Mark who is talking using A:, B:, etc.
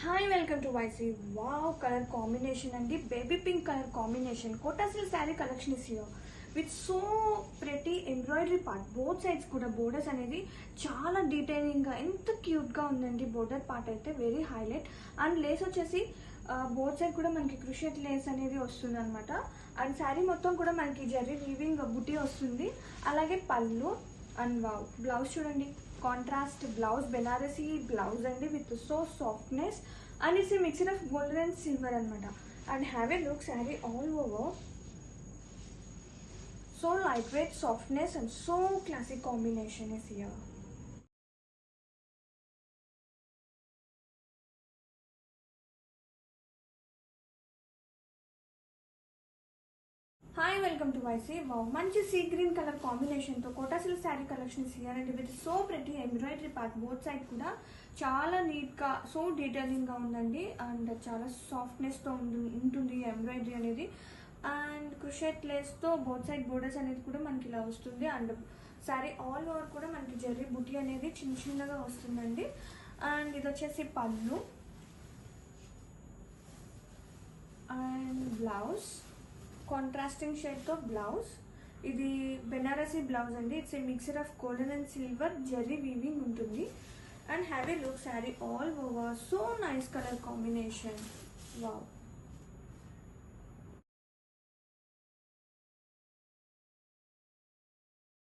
A: Hi welcome to YC. Wow, colour combination అండి, baby pink colour combination. Kota silk sari collection is here with so pretty embroidery part. Both sides కూడా borders అనేది చాలా detailing గా ఎంత cute గా ఉందండి. Border part అయితే వెరీ హైలైట్. అండ్ లేస్ వచ్చేసి బోత్ సైడ్ కూడా మనకి క్రూషియట్ లేస్ అనేది వస్తుంది అనమాట. అండ్ శారీ మొత్తం కూడా మనకి జరీ వీవింగ్ బుటీ వస్తుంది. అలాగే పళ్ళు అండ్ వావ్, బ్లౌజ్ చూడండి, కాంట్రాస్ట్ బ్లౌజ్, బెనారసీ బ్లౌజ్ అండి with so softness. And it's mixer of golden and silver అనమాట. And have a look sari all over. So lightweight, softness and so classic combination is here. Hi welcome to YC. Wow, మంచి sea green colour combination తో Kota silk sari collection here and with so pretty embroidery part. Both side కూడా చాలా neat గా so detailing గా ఉందండి. And చాలా softness తో ఉంటుంది ఎంబ్రాయిడరీ అనేది. అండ్ క్రూషియట్ లేస్ తో బోత్ సైడ్ బోర్డర్స్ అనేది కూడా మనకి ఇలా వస్తుంది. అండ్ శారీ ఆల్ ఓవర్ కూడా మనకి జరీ బుటీ అనేది చిన్న చిన్నగా వస్తుందండి. అండ్ ఇది వచ్చేసి pallu and blouse, contrasting shade తో బ్లౌజ్. ఇది బెనారసీ బ్లౌజ్ అండి. It's a mixer of golden and silver zari weaving ఉంటుంది. And have a look sari all over. So nice colour combination. Wow.